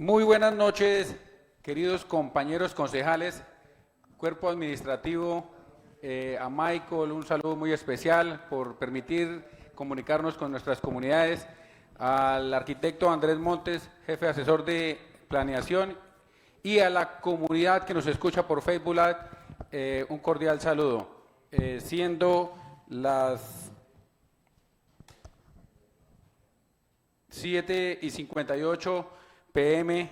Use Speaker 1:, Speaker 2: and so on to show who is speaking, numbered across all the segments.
Speaker 1: Muy buenas noches, queridos compañeros concejales, cuerpo administrativo, a Michael un saludo muy especial por permitir comunicarnos con nuestras comunidades, al arquitecto Andrés Montes, jefe asesor de planeación, y a la comunidad que nos escucha por Facebook Live, un cordial saludo. Siendo las 7:58 p.m.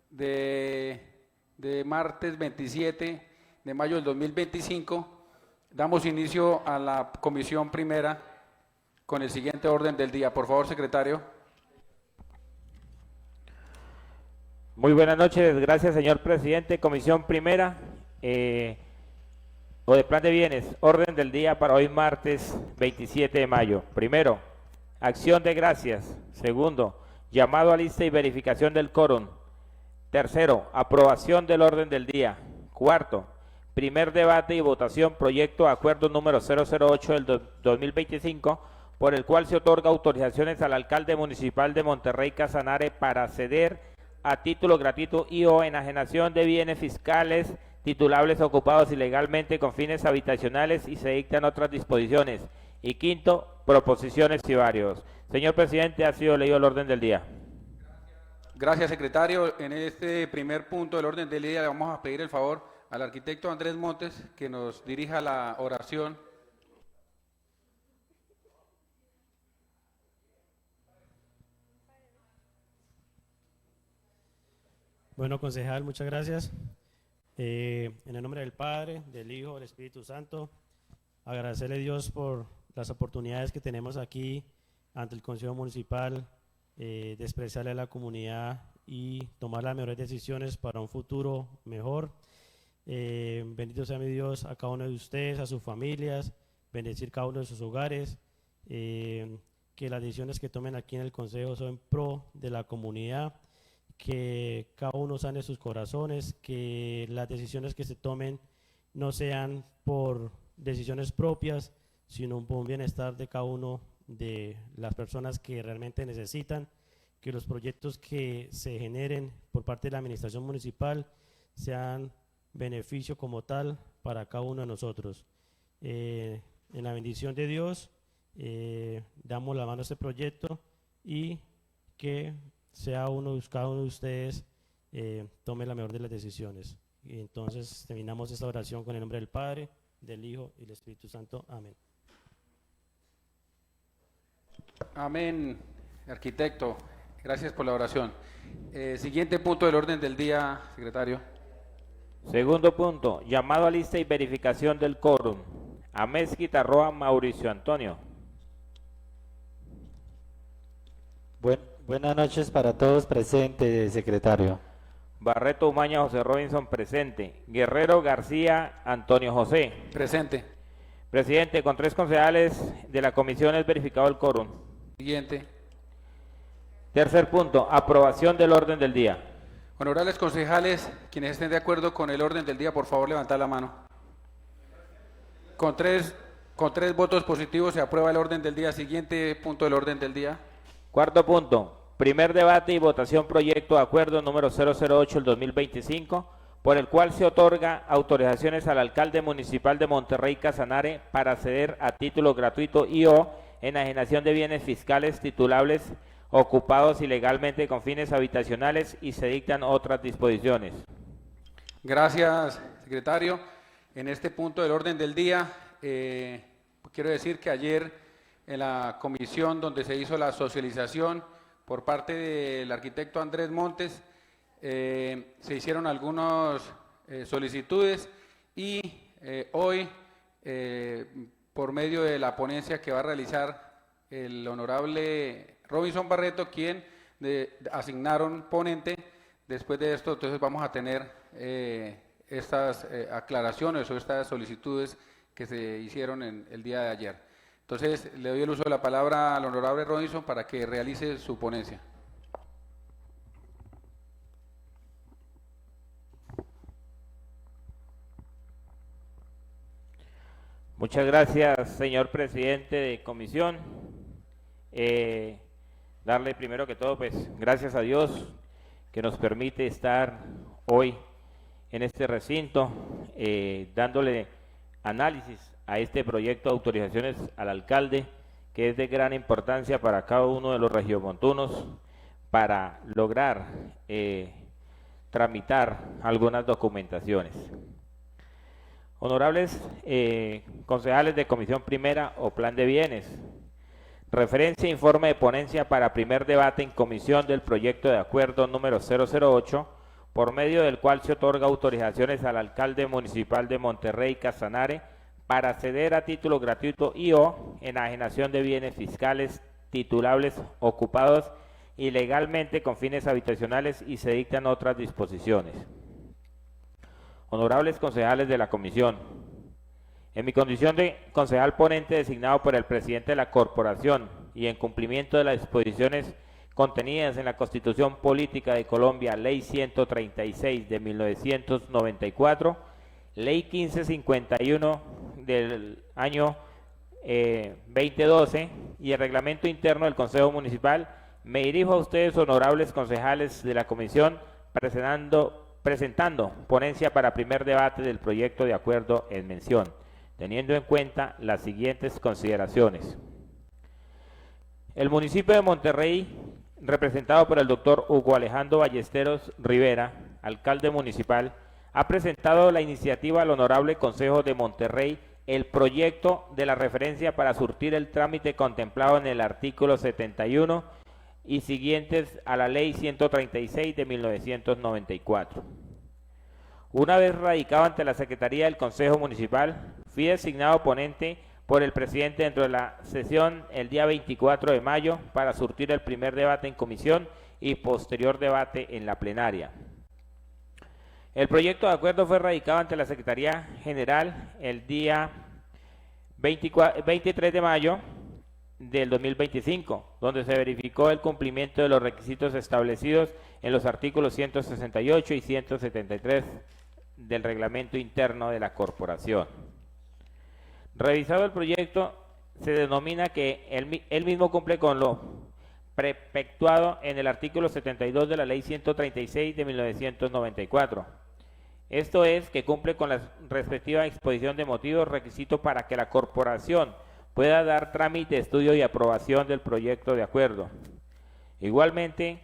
Speaker 1: de martes 27 de mayo del 2025, damos inicio a la comisión primera con el siguiente orden del día. Por favor, secretario.
Speaker 2: Muy buenas noches, gracias señor presidente. Comisión primera o de plan de bienes, orden del día para hoy martes 27 de mayo. Primero, acción de gracias. Segundo, llamado a lista y verificación del quórum. Tercero, aprobación del orden del día. Cuarto, primer debate y votación proyecto de acuerdo número 008 del 2025, por el cual se otorga autorizaciones al alcalde municipal de Monterrey Casanare para ceder a título gratuito y o enajenación de bienes fiscales titulables ocupados ilegalmente con fines habitacionales y se dictan otras disposiciones. Y quinto, proposiciones y varios. Señor presidente, ha sido leído el orden del día.
Speaker 1: Gracias, secretario. En este primer punto del orden del día le vamos a pedir el favor al arquitecto Andrés Montes que nos dirija la oración.
Speaker 3: Bueno, concejal, muchas gracias. En el nombre del Padre, del Hijo, del Espíritu Santo, agradecerle a Dios por las oportunidades que tenemos aquí ante el Consejo Municipal, de expresarle a la comunidad y tomar las mejores decisiones para un futuro mejor. Bendito sea mi Dios a cada uno de ustedes, a sus familias, bendecir cada uno de sus hogares, que las decisiones que tomen aquí en el Consejo son en pro de la comunidad, que cada uno sane sus corazones, que las decisiones que se tomen no sean por decisiones propias, sino por un bienestar de cada uno de las personas que realmente necesitan, que los proyectos que se generen por parte de la administración municipal sean beneficio como tal para cada uno de nosotros. En la bendición de Dios, damos la mano a este proyecto y que cada uno de ustedes tome la mejor de las decisiones. Y entonces terminamos esta oración con el nombre del Padre, del Hijo y del Espíritu Santo. Amén.
Speaker 1: Amén, arquitecto. Gracias por la oración. Siguiente punto del orden del día, secretario.
Speaker 2: Segundo punto, llamado a lista y verificación del quórum. Amezquita Roa Mauricio Antonio.
Speaker 4: Buenas noches para todos presentes, secretario.
Speaker 2: Barreto Umaña José Robinson presente. Guerrero García Antonio José.
Speaker 1: Presente.
Speaker 2: Presidente, con 3 concejales de la comisión es verificado el quórum.
Speaker 1: Siguiente.
Speaker 2: Tercer punto, aprobación del orden del día.
Speaker 1: Honorables concejales, quienes estén de acuerdo con el orden del día, por favor levantar la mano. Con tres votos positivos se aprueba el orden del día. Siguiente punto del orden del día.
Speaker 2: Cuarto punto, primer debate y votación proyecto de acuerdo número 008 del 2025, por el cual se otorga autorizaciones al alcalde municipal de Monterrey Casanare para ceder a título gratuito y o enajenación de bienes fiscales titulables ocupados ilegalmente con fines habitacionales y se dictan otras disposiciones.
Speaker 1: Gracias, secretario. En este punto del orden del día, quiero decir que ayer en la comisión donde se hizo la socialización por parte del arquitecto Andrés Montes, se hicieron algunas solicitudes y hoy, por medio de la ponencia que va a realizar el honorable Robinson Barreto, quien asignaron ponente, después de esto entonces vamos a tener estas aclaraciones o estas solicitudes que se hicieron en el día de ayer. Entonces, le doy el uso de la palabra al honorable Robinson para que realice su ponencia.
Speaker 2: Muchas gracias, señor presidente de comisión. Darle primero que todo, pues, gracias a Dios que nos permite estar hoy en este recinto dándole análisis a este proyecto de autorizaciones al alcalde, que es de gran importancia para cada uno de los regiomontunos para lograr tramitar algunas documentaciones. Honorables concejales de Comisión Primera o Plan de Bienes, referencia e informe de ponencia para primer debate en comisión del proyecto de acuerdo número 008, por medio del cual se otorga autorizaciones al alcalde municipal de Monterrey, Casanare, para ceder a título gratuito y/o enajenación de bienes fiscales titulables ocupados ilegalmente con fines habitacionales, y se dictan otras disposiciones. Honorables concejales de la comisión, en mi condición de concejal ponente designado por el presidente de la corporación y en cumplimiento de las disposiciones contenidas en la Constitución Política de Colombia, Ley 136 de 1994, Ley 1551 del año 2012 y el reglamento interno del Consejo Municipal, me dirijo a ustedes, honorables concejales de la comisión, presentando ponencia para primer debate del proyecto de acuerdo en mención, teniendo en cuenta las siguientes consideraciones. El municipio de Monterrey, representado por el doctor Hugo Alejandro Ballesteros Rivera, alcalde municipal, ha presentado la iniciativa al Honorable Consejo de Monterrey el proyecto de la referencia para surtir el trámite contemplado en el artículo 71 y siguientes a la Ley 136 de 1994. Una vez radicado ante la Secretaría del Consejo Municipal, fui designado ponente por el presidente dentro de la sesión el día 24 de mayo para surtir el primer debate en comisión y posterior debate en la plenaria. El proyecto de acuerdo fue radicado ante la Secretaría General el día 23 de mayo del 2025, donde se verificó el cumplimiento de los requisitos establecidos en los artículos 168 y 173 del reglamento interno de la corporación. Revisado el proyecto, se denomina que él mismo cumple con lo prefectuado en el artículo 72 de la Ley 136 de 1994. Esto es, que cumple con la respectiva exposición de motivos, requisito para que la corporación pueda dar trámite, estudio y aprobación del proyecto de acuerdo. Igualmente,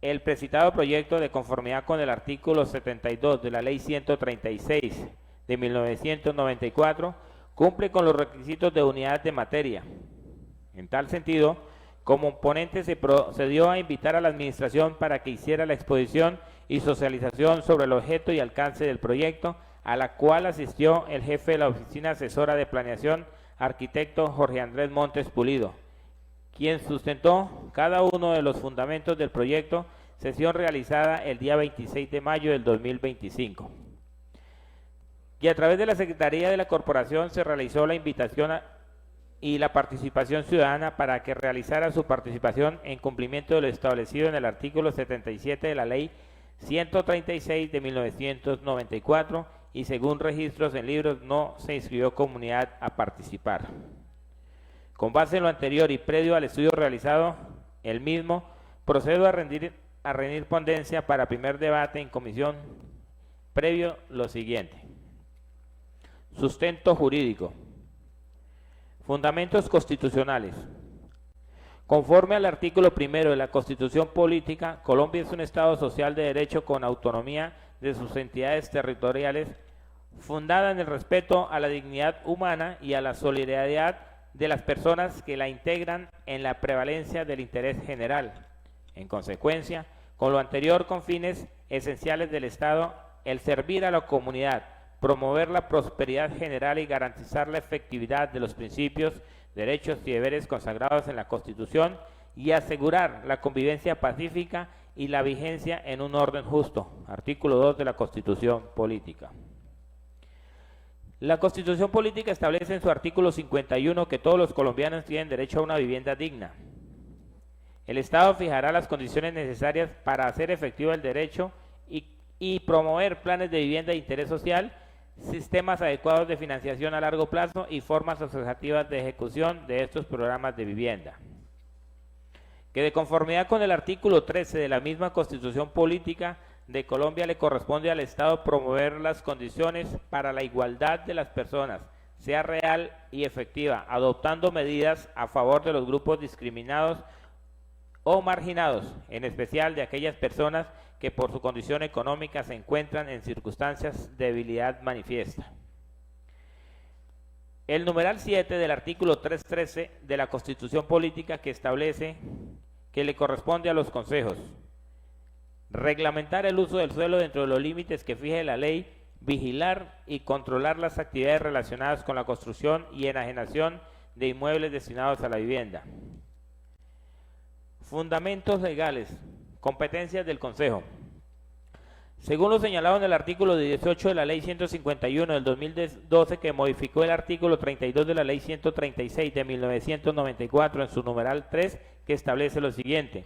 Speaker 2: el precitado proyecto, de conformidad con el artículo 72 de la Ley 136 de 1994, cumple con los requisitos de unidad de materia. En tal sentido, como ponente se procedió a invitar a la administración para que hiciera la exposición y socialización sobre el objeto y alcance del proyecto, a la cual asistió el jefe de la Oficina Asesora de Planeación, arquitecto Jorge Andrés Montes Pulido, quien sustentó cada uno de los fundamentos del proyecto, sesión realizada el día 26 de mayo del 2025. Y a través de la Secretaría de la Corporación se realizó la invitación y la participación ciudadana para que realizara su participación en cumplimiento de lo establecido en el artículo 77 de la Ley 136 de 1994, y según registros en libros no se inscribió comunidad a participar. Con base en lo anterior y previo al estudio realizado, el mismo, procedo a rendir ponencia para primer debate en comisión, previo lo siguiente. Sustento jurídico. Fundamentos constitucionales. Conforme al artículo 1 de la Constitución Política, Colombia es un Estado social de derecho con autonomía de sus entidades territoriales, fundada en el respeto a la dignidad humana y a la solidaridad de las personas que la integran, en la prevalencia del interés general. En consecuencia, con lo anterior, con fines esenciales del Estado, el servir a la comunidad, promover la prosperidad general y garantizar la efectividad de los principios, derechos y deberes consagrados en la Constitución, y asegurar la convivencia pacífica y la vigencia en un orden justo. Artículo 2 de la Constitución Política. La Constitución Política establece en su artículo 51 que todos los colombianos tienen derecho a una vivienda digna. El Estado fijará las condiciones necesarias para hacer efectivo el derecho y promover planes de vivienda de interés social, sistemas adecuados de financiación a largo plazo y formas asociativas de ejecución de estos programas de vivienda. que de conformidad con el artículo 13 de la misma Constitución Política de Colombia le corresponde al Estado promover las condiciones para la igualdad de las personas, sea real y efectiva, adoptando medidas a favor de los grupos discriminados o marginados, en especial de aquellas personas que por su condición económica se encuentran en circunstancias de debilidad manifiesta. El numeral 7 del artículo 313 de la Constitución Política que establece que le corresponde a los consejos reglamentar el uso del suelo dentro de los límites que fije la ley, vigilar y controlar las actividades relacionadas con la construcción y enajenación de inmuebles destinados a la vivienda. Fundamentos legales, competencias del Consejo. Según lo señalado en el artículo 18 de la Ley 151 del 2012, que modificó el artículo 32 de la Ley 136 de 1994 en su numeral 3, que establece lo siguiente: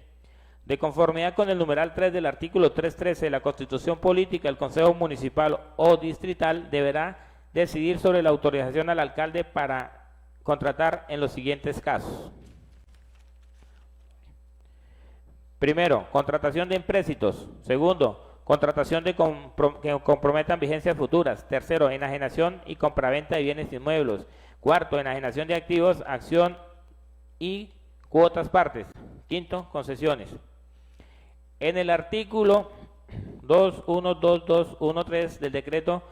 Speaker 2: de conformidad con el numeral 3 del artículo 313 de la Constitución Política, el Consejo Municipal o Distrital deberá decidir sobre la autorización al alcalde para contratar en los siguientes casos. Primero, contratación de empréstitos. Segundo, contratación que comprometan vigencias futuras. Tercero, enajenación y compraventa de bienes inmuebles. Cuarto, enajenación de activos, acción y cuotas partes. Quinto, concesiones. En el artículo 212213 del decreto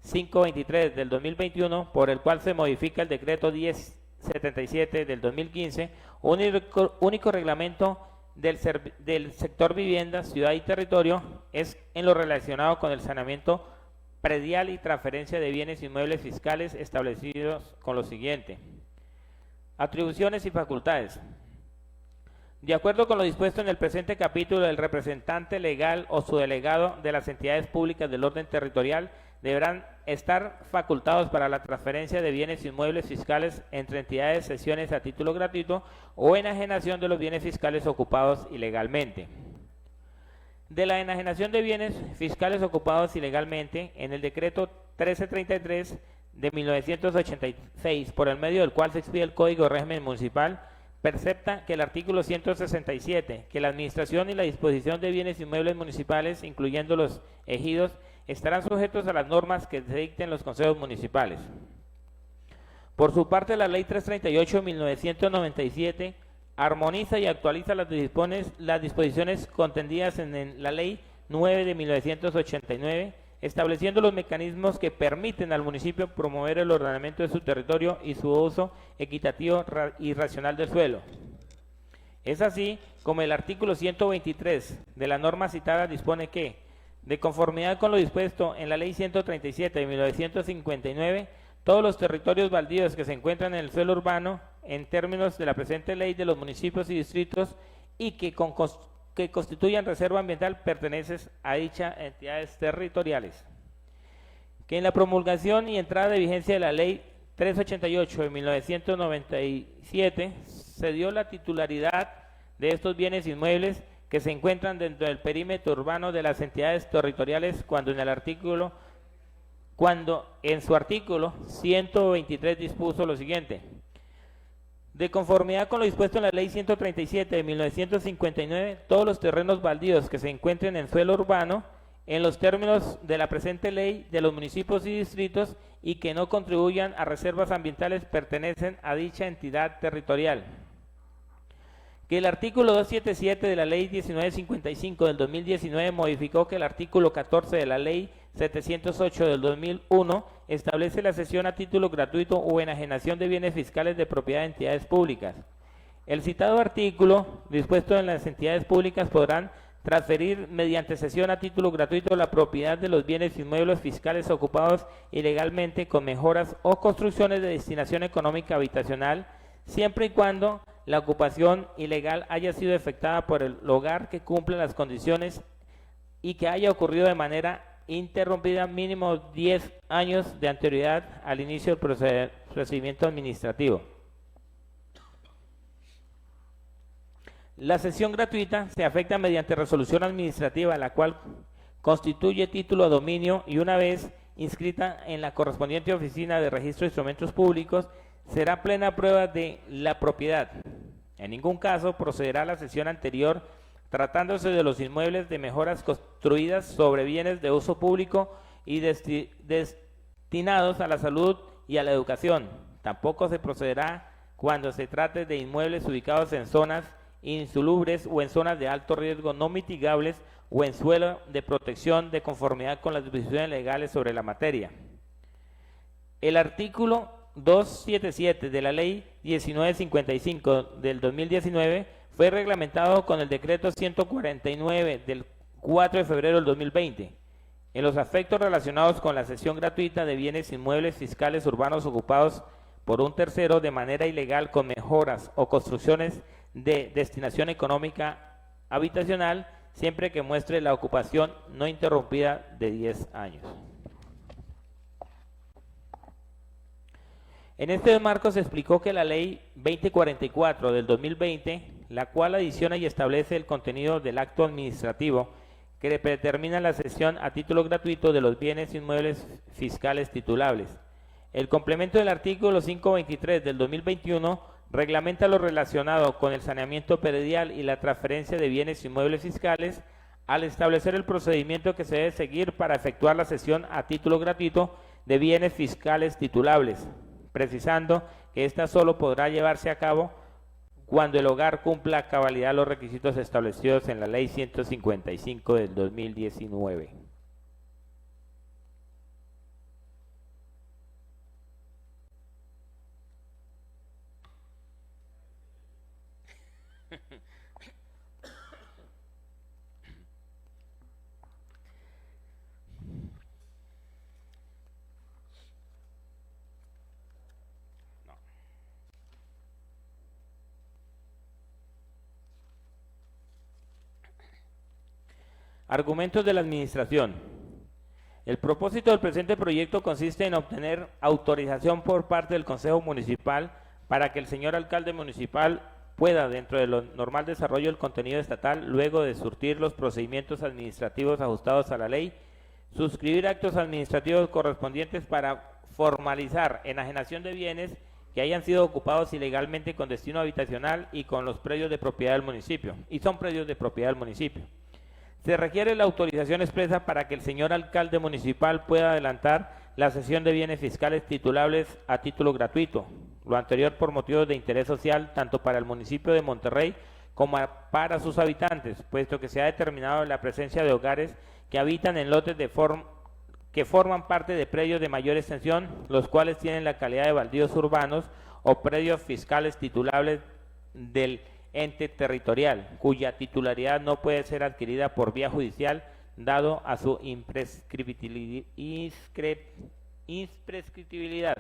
Speaker 2: 523 del 2021, por el cual se modifica el decreto 1077 del 2015, único reglamento del sector vivienda, ciudad y territorio es en lo relacionado con el saneamiento predial y transferencia de bienes inmuebles fiscales establecidos con lo siguiente. Atribuciones y facultades. De acuerdo con lo dispuesto en el presente capítulo, el representante legal o su delegado de las entidades públicas del orden territorial deberán estar facultados para la transferencia de bienes inmuebles fiscales entre entidades, sesiones a título gratuito o enajenación de los bienes fiscales ocupados ilegalmente. De la enajenación de bienes fiscales ocupados ilegalmente, en el decreto 1333 de 1986, por el medio del cual se expide el Código de Régimen Municipal, percepta que el artículo 167, que la administración y la disposición de bienes inmuebles municipales, incluyendo los ejidos, estarán sujetos a las normas que se dicten los consejos municipales. Por su parte, la Ley 338 de 1997 armoniza y actualiza las disposiciones contendidas en la Ley 9 de 1989, estableciendo los mecanismos que permiten al municipio promover el ordenamiento de su territorio y su uso equitativo y racional del suelo. Es así como el artículo 123 de la norma citada dispone que, de conformidad con lo dispuesto en la Ley 137 de 1959, todos los territorios baldíos que se encuentran en el suelo urbano, en términos de la presente ley de los municipios y distritos, y que constituyan reserva ambiental, pertenecen a dichas entidades territoriales. Que en la promulgación y entrada de vigencia de la Ley 388 de 1997 se dio la titularidad de estos bienes inmuebles que se encuentran dentro del perímetro urbano de las entidades territoriales cuando en su artículo 123 dispuso lo siguiente: de conformidad con lo dispuesto en la Ley 137 de 1959, todos los terrenos baldíos que se encuentren en suelo urbano, en los términos de la presente ley de los municipios y distritos y que no contribuyan a reservas ambientales, pertenecen a dicha entidad territorial. Que el artículo 277 de la Ley 1955 del 2019 modificó que el artículo 14 de la Ley 708 del 2001 establece la cesión a título gratuito o enajenación de bienes fiscales de propiedad de entidades públicas. El citado artículo, dispuesto en las entidades públicas, podrán transferir mediante cesión a título gratuito la propiedad de los bienes inmuebles fiscales ocupados ilegalmente con mejoras o construcciones de destinación económica habitacional, siempre y cuando la ocupación ilegal haya sido efectuada por el hogar que cumpla las condiciones y que haya ocurrido de manera interrumpida mínimo 10 años de anterioridad al inicio del procedimiento administrativo. La cesión gratuita se afecta mediante resolución administrativa, la cual constituye título a dominio y una vez inscrita en la correspondiente oficina de registro de instrumentos públicos, será plena prueba de la propiedad. En ningún caso procederá a la sesión anterior tratándose de los inmuebles de mejoras construidas sobre bienes de uso público y destinados a la salud y a la educación. Tampoco se procederá cuando se trate de inmuebles ubicados en zonas insalubres o en zonas de alto riesgo no mitigables o en suelo de protección de conformidad con las disposiciones legales sobre la materia. El artículo 277 de la Ley 1955 del 2019 fue reglamentado con el decreto 149 del 4 de febrero del 2020. En los aspectos relacionados con la cesión gratuita de bienes inmuebles fiscales urbanos ocupados por un tercero de manera ilegal con mejoras o construcciones de destinación económica habitacional, siempre que muestre la ocupación no interrumpida de 10 años. En este marco se explicó que la Ley 2044 del 2020, la cual adiciona y establece el contenido del acto administrativo que determina la cesión a título gratuito de los bienes inmuebles fiscales titulables. El complemento del artículo 523 del 2021 reglamenta lo relacionado con el saneamiento predial y la transferencia de bienes inmuebles fiscales al establecer el procedimiento que se debe seguir para efectuar la cesión a título gratuito de bienes fiscales titulables, precisando que ésta solo podrá llevarse a cabo cuando el hogar cumpla a cabalidad los requisitos establecidos en la Ley 155 del 2019. Argumentos de la Administración. El propósito del presente proyecto consiste en obtener autorización por parte del Consejo Municipal para que el señor alcalde municipal pueda, dentro de lo normal desarrollo del contenido estatal, luego de surtir los procedimientos administrativos ajustados a la ley, suscribir actos administrativos correspondientes para formalizar enajenación de bienes que hayan sido ocupados ilegalmente con destino habitacional y con los predios de propiedad del municipio, y son predios de propiedad del municipio. Se requiere la autorización expresa para que el señor alcalde municipal pueda adelantar la cesión de bienes fiscales titulables a título gratuito, lo anterior por motivos de interés social tanto para el municipio de Monterrey como para sus habitantes, puesto que se ha determinado la presencia de hogares que habitan en lotes que forman parte de predios de mayor extensión, los cuales tienen la calidad de baldíos urbanos o predios fiscales titulables del ente territorial, cuya titularidad no puede ser adquirida por vía judicial, dado a su imprescriptibilidad.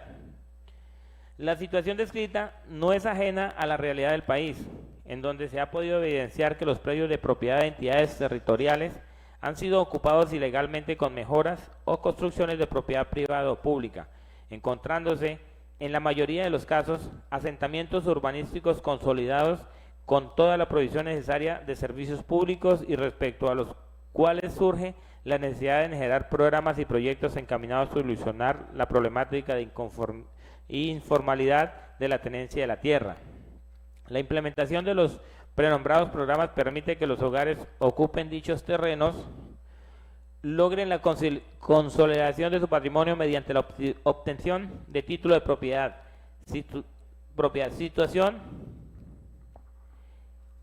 Speaker 2: La situación descrita no es ajena a la realidad del país, en donde se ha podido evidenciar que los predios de propiedad de entidades territoriales han sido ocupados ilegalmente con mejoras o construcciones de propiedad privada o pública, encontrándose, en la mayoría de los casos, asentamientos urbanísticos consolidados con toda la provisión necesaria de servicios públicos y respecto a los cuales surge la necesidad de generar programas y proyectos encaminados a solucionar la problemática de informalidad de la tenencia de la tierra. La implementación de los prenombrados programas permite que los hogares ocupen dichos terrenos, logren la consolidación de su patrimonio mediante la obtención de título de propiedad, situación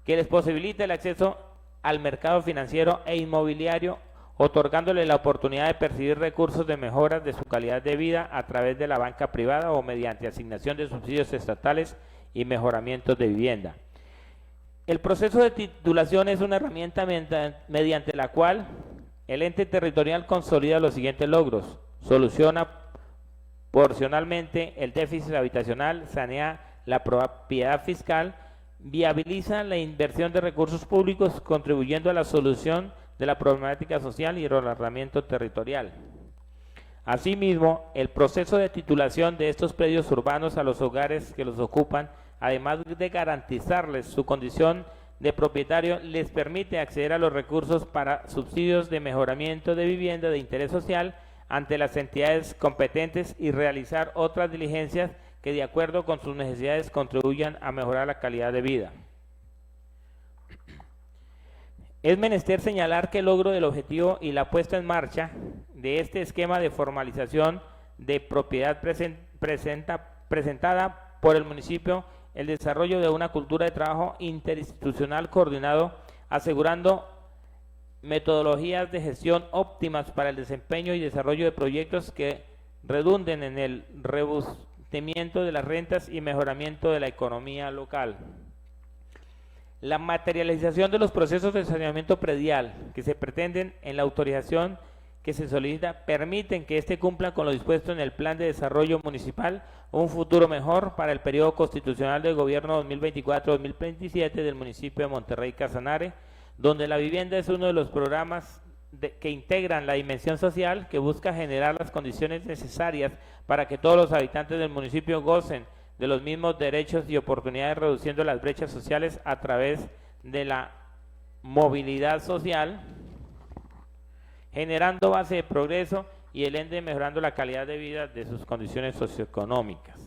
Speaker 2: que les posibilite el acceso al mercado financiero e inmobiliario, otorgándole la oportunidad de percibir recursos de mejoras de su calidad de vida a través de la banca privada o mediante asignación de subsidios estatales y mejoramientos de vivienda. El proceso de titulación es una herramienta mediante la cual el ente territorial consolida los siguientes logros: soluciona porcionalmente el déficit habitacional, sanea la propiedad fiscal, viabiliza la inversión de recursos públicos, contribuyendo a la solución de la problemática social y el ordenamiento territorial. Asimismo, el proceso de titulación de estos predios urbanos a los hogares que los ocupan, además de garantizarles su condición de propietario, les permite acceder a los recursos para subsidios de mejoramiento de vivienda de interés social ante las entidades competentes y realizar otras diligencias que de acuerdo con sus necesidades contribuyan a mejorar la calidad de vida. Es menester señalar que el logro del objetivo y la puesta en marcha de este esquema de formalización de propiedad presentada por el municipio el desarrollo de una cultura de trabajo interinstitucional coordinado, asegurando metodologías de gestión óptimas para el desempeño y desarrollo de proyectos que redunden en el robustecimiento de las rentas y mejoramiento de la economía local. La materialización de los procesos de saneamiento predial que se pretenden en la autorización que se solicita permiten que éste cumpla con lo dispuesto en el Plan de Desarrollo Municipal, un futuro mejor para el periodo constitucional del gobierno 2024-2027 del municipio de Monterrey Casanare, donde la vivienda es uno de los programas que integran la dimensión social que busca generar las condiciones necesarias para que todos los habitantes del municipio gocen de los mismos derechos y oportunidades, reduciendo las brechas sociales a través de la movilidad social, generando base de progreso y el ende mejorando la calidad de vida de sus condiciones socioeconómicas.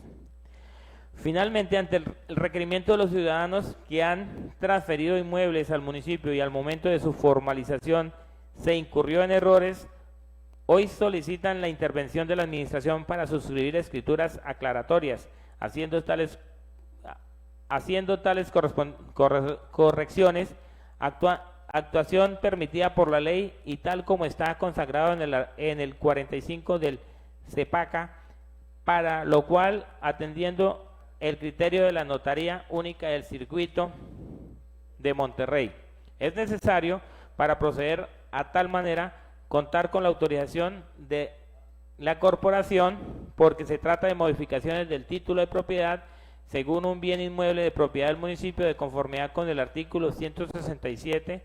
Speaker 2: Finalmente, ante el requerimiento de los ciudadanos que han transferido inmuebles al municipio y al momento de su formalización se incurrió en errores, hoy solicitan la intervención de la administración para suscribir escrituras aclaratorias, haciendo tales correcciones, actuación permitida por la ley y tal como está consagrado en el 45 del CEPACA, para lo cual, atendiendo el criterio de la Notaría Única del Circuito de Monterrey, es necesario, para proceder a tal manera, contar con la autorización de la corporación, porque se trata de modificaciones del título de propiedad según un bien inmueble de propiedad del municipio, de conformidad con el artículo 167,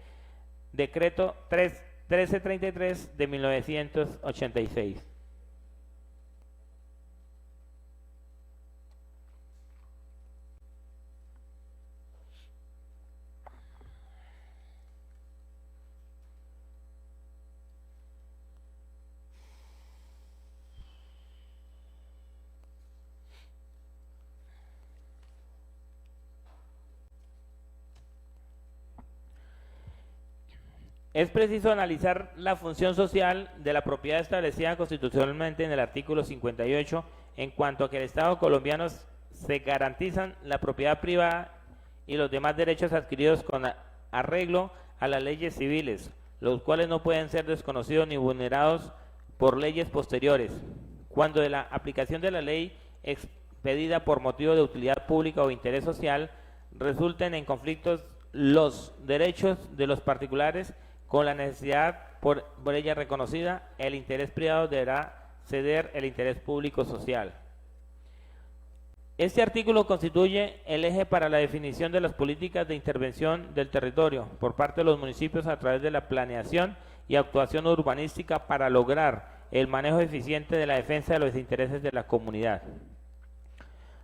Speaker 2: decreto 1333 de 1986. Es preciso analizar la función social de la propiedad establecida constitucionalmente en el artículo 58, en cuanto a que el Estado colombiano se garantizan la propiedad privada y los demás derechos adquiridos con arreglo a las leyes civiles, los cuales no pueden ser desconocidos ni vulnerados por leyes posteriores. Cuando de la aplicación de la ley expedida por motivo de utilidad pública o interés social resulten en conflictos los derechos de los particulares con la necesidad por ella reconocida, el interés privado deberá ceder el interés público social. Este artículo constituye el eje para la definición de las políticas de intervención del territorio por parte de los municipios a través de la planeación y actuación urbanística para lograr el manejo eficiente de la defensa de los intereses de la comunidad.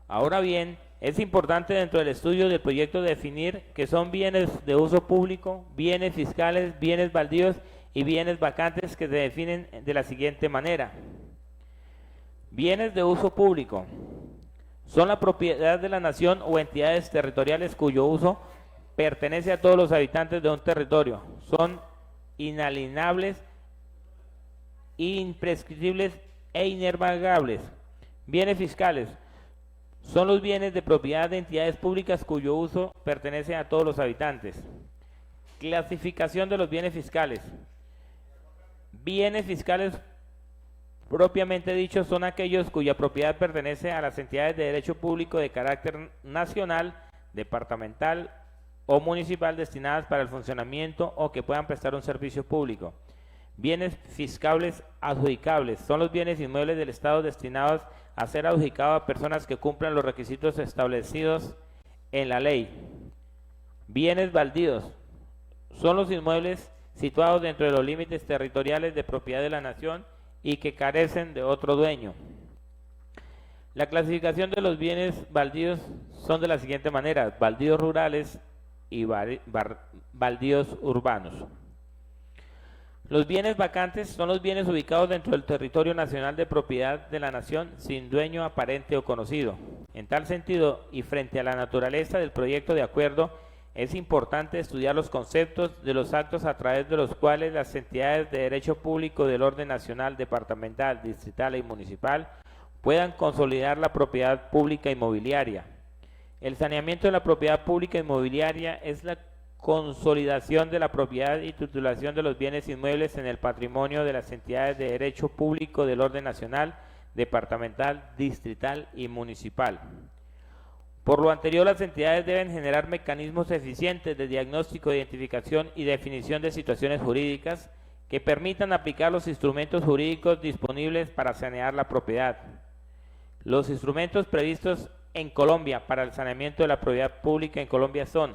Speaker 2: Ahora bien, es importante dentro del estudio del proyecto definir qué son bienes de uso público, bienes fiscales, bienes baldíos y bienes vacantes, que se definen de la siguiente manera. Bienes de uso público son la propiedad de la nación o entidades territoriales cuyo uso pertenece a todos los habitantes de un territorio. Son inalienables, imprescriptibles e inervagables. Bienes fiscales son los bienes de propiedad de entidades públicas cuyo uso pertenece a todos los habitantes. Clasificación de los bienes fiscales. Bienes fiscales propiamente dichos son aquellos cuya propiedad pertenece a las entidades de derecho público de carácter nacional, departamental o municipal destinadas para el funcionamiento o que puedan prestar un servicio público. Bienes fiscales adjudicables son los bienes inmuebles del Estado destinados a ser adjudicados a personas que cumplan los requisitos establecidos en la ley. Bienes baldíos son los inmuebles situados dentro de los límites territoriales de propiedad de la nación y que carecen de otro dueño. La clasificación de los bienes baldíos son de la siguiente manera: baldíos rurales y baldíos urbanos. Los bienes vacantes son los bienes ubicados dentro del territorio nacional de propiedad de la nación sin dueño aparente o conocido. En tal sentido, y frente a la naturaleza del proyecto de acuerdo es importante estudiar los conceptos de los actos a través de los cuales las entidades de derecho público del orden nacional, departamental, distrital y municipal puedan consolidar la propiedad pública inmobiliaria. El saneamiento de la propiedad pública inmobiliaria es la consolidación de la propiedad y titulación de los bienes inmuebles en el patrimonio de las entidades de derecho público del orden nacional, departamental, distrital y municipal. Por lo anterior, las entidades deben generar mecanismos eficientes de diagnóstico, identificación y definición de situaciones jurídicas que permitan aplicar los instrumentos jurídicos disponibles para sanear la propiedad. Los instrumentos previstos en Colombia para el saneamiento de la propiedad pública en Colombia son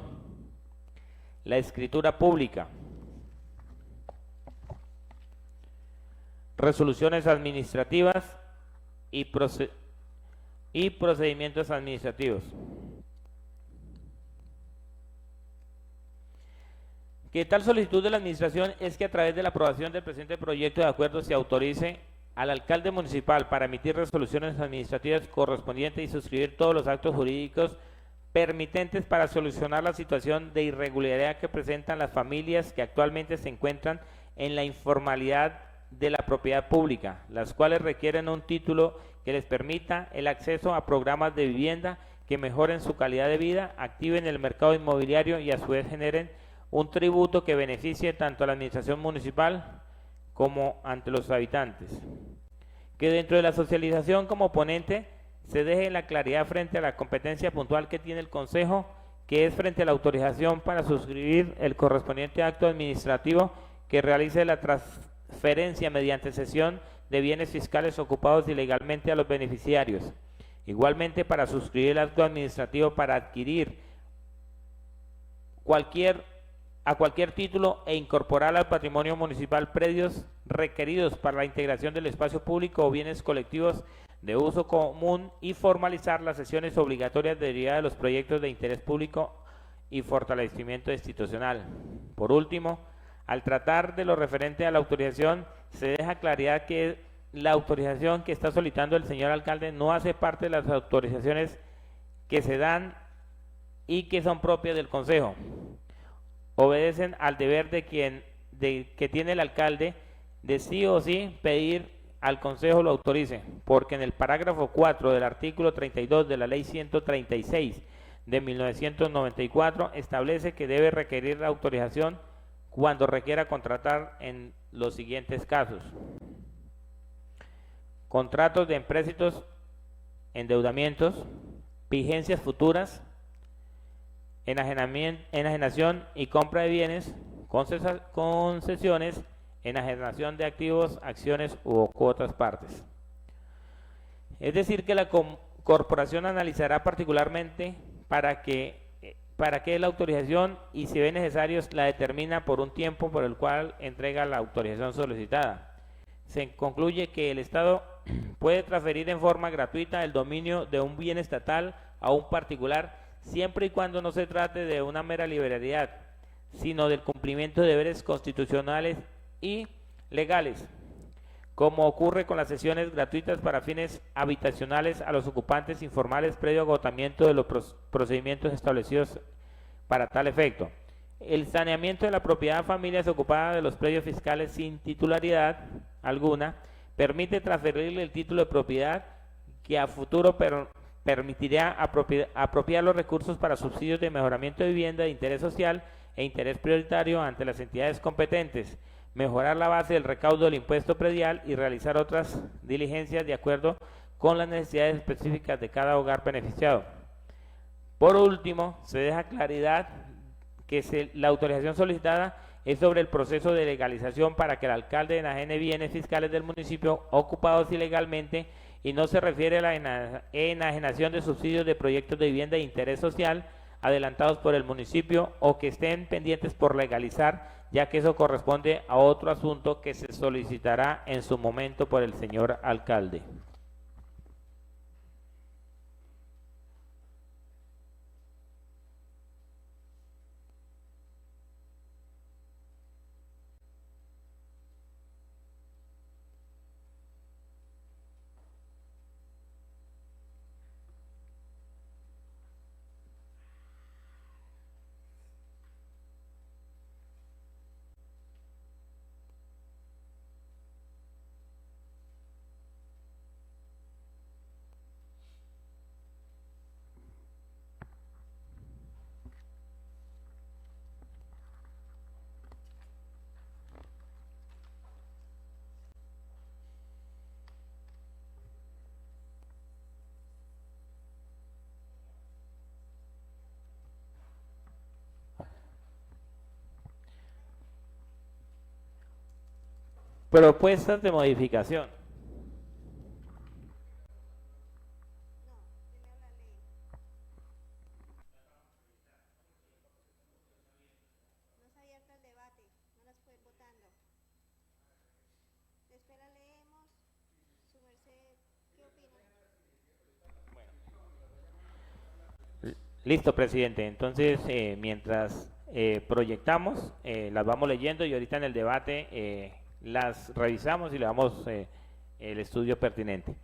Speaker 2: la escritura pública, resoluciones administrativas y procedimientos administrativos. Que tal solicitud de la administración es que a través de la aprobación del presente proyecto de acuerdo se autorice al alcalde municipal para emitir resoluciones administrativas correspondientes y suscribir todos los actos jurídicos permitentes para solucionar la situación de irregularidad que presentan las familias que actualmente se encuentran en la informalidad de la propiedad pública, las cuales requieren un título que les permita el acceso a programas de vivienda que mejoren su calidad de vida, activen el mercado inmobiliario y a su vez generen un tributo que beneficie tanto a la administración municipal como ante los habitantes. Que dentro de la socialización como ponente se deje la claridad frente a la competencia puntual que tiene el Consejo, que es frente a la autorización para suscribir el correspondiente acto administrativo que realice la transferencia mediante cesión de bienes fiscales ocupados ilegalmente a los beneficiarios. Igualmente, para suscribir el acto administrativo para adquirir a cualquier título e incorporar al patrimonio municipal predios requeridos para la integración del espacio público o bienes colectivos de uso común y formalizar las sesiones obligatorias derivadas de los proyectos de interés público y fortalecimiento institucional. Por último, al tratar de lo referente a la autorización, se deja claridad que la autorización que está solicitando el señor alcalde no hace parte de las autorizaciones que se dan y que son propias del Consejo. Obedecen al deber que tiene el alcalde de sí o sí pedir al Consejo lo autorice, porque en el parágrafo 4 del artículo 32 de la Ley 136 de 1994 establece que debe requerir la autorización cuando requiera contratar en los siguientes casos: contratos de empréstitos, endeudamientos, vigencias futuras, enajenación y compra de bienes, concesiones, enajenación de activos, acciones u otras partes. Es decir, que la corporación analizará particularmente para qué es la autorización y, si ve necesario, la determina por un tiempo por el cual entrega la autorización solicitada. Se concluye que el Estado puede transferir en forma gratuita el dominio de un bien estatal a un particular siempre y cuando no se trate de una mera liberalidad, sino del cumplimiento de deberes constitucionales y legales, como ocurre con las sesiones gratuitas para fines habitacionales a los ocupantes informales previo agotamiento de los procedimientos establecidos para tal efecto. El saneamiento de la propiedad de familias ocupadas de los predios fiscales sin titularidad alguna permite transferirle el título de propiedad que a futuro permitirá apropiar los recursos para subsidios de mejoramiento de vivienda de interés social e interés prioritario ante las entidades competentes, mejorar la base del recaudo del impuesto predial y realizar otras diligencias de acuerdo con las necesidades específicas de cada hogar beneficiado. Por último, se deja claridad que la autorización solicitada es sobre el proceso de legalización para que el alcalde enajene bienes fiscales del municipio ocupados ilegalmente y no se refiere a la enajenación de subsidios de proyectos de vivienda de interés social adelantados por el municipio o que estén pendientes por legalizar, ya que eso corresponde a otro asunto que se solicitará en su momento por el señor alcalde. Propuestas de modificación. Listo, presidente. Entonces, mientras proyectamos, las vamos leyendo y ahorita en el debate las revisamos y le damos el estudio pertinente.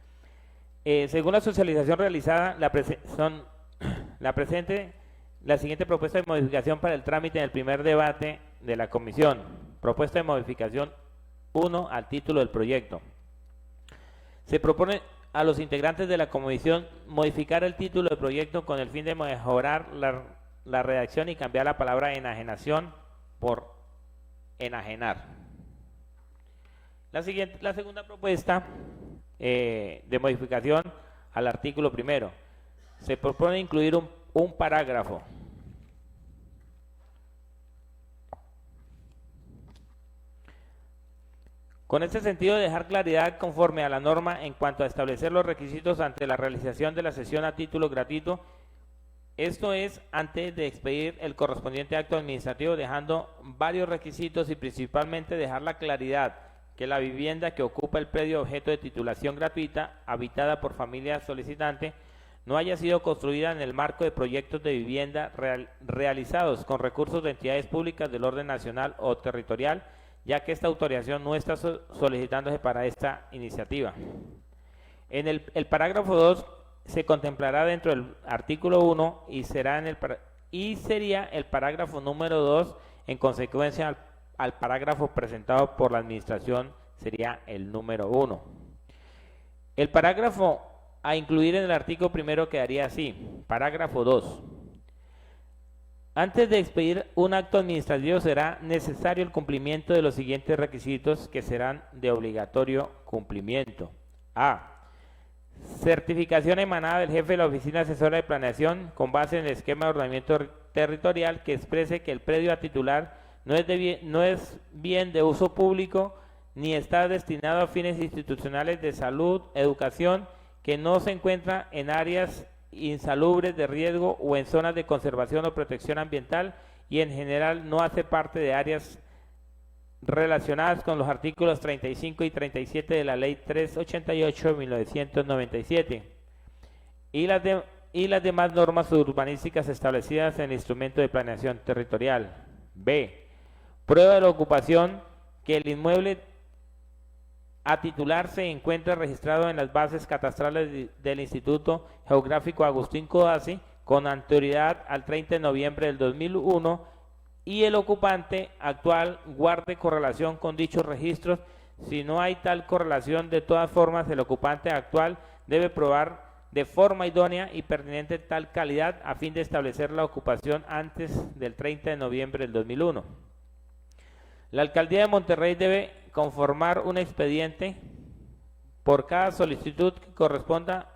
Speaker 2: Según la socialización realizada, la siguiente propuesta de modificación para el trámite en el primer debate de la comisión. Propuesta de modificación 1 al título del proyecto. Se propone a los integrantes de la comisión modificar el título del proyecto con el fin de mejorar la redacción y cambiar la palabra enajenación por enajenar. La segunda propuesta de modificación al artículo primero. Se propone incluir un parágrafo. Con este sentido, dejar claridad conforme a la norma en cuanto a establecer los requisitos ante la realización de la sesión a título gratuito, esto es, antes de expedir el correspondiente acto administrativo, dejando varios requisitos y principalmente dejar la claridad que la vivienda que ocupa el predio objeto de titulación gratuita, habitada por familia solicitante, no haya sido construida en el marco de proyectos de vivienda realizados con recursos de entidades públicas del orden nacional o territorial, ya que esta autorización no está solicitándose para esta iniciativa. En el parágrafo 2 se contemplará dentro del artículo 1 y sería el parágrafo número 2 en consecuencia al parágrafo presentado por la administración, sería el número 1. El parágrafo a incluir en el artículo primero quedaría así: parágrafo 2. Antes de expedir un acto administrativo será necesario el cumplimiento de los siguientes requisitos que serán de obligatorio cumplimiento. A. Certificación emanada del jefe de la Oficina Asesora de Planeación con base en el esquema de ordenamiento territorial que exprese que el predio a titular no es bien de uso público ni está destinado a fines institucionales de salud, educación, que no se encuentra en áreas insalubres de riesgo o en zonas de conservación o protección ambiental y en general no hace parte de áreas relacionadas con los artículos 35 y 37 de la Ley 388 de 1997 y las demás normas urbanísticas establecidas en el instrumento de planeación territorial. B. Prueba de la ocupación que el inmueble a titular se encuentra registrado en las bases catastrales del Instituto Geográfico Agustín Codazzi con anterioridad al 30 de noviembre del 2001 y el ocupante actual guarde correlación con dichos registros. Si no hay tal correlación, de todas formas el ocupante actual debe probar de forma idónea y pertinente tal calidad a fin de establecer la ocupación antes del 30 de noviembre del 2001. La Alcaldía de Monterrey debe conformar un expediente por cada solicitud que corresponda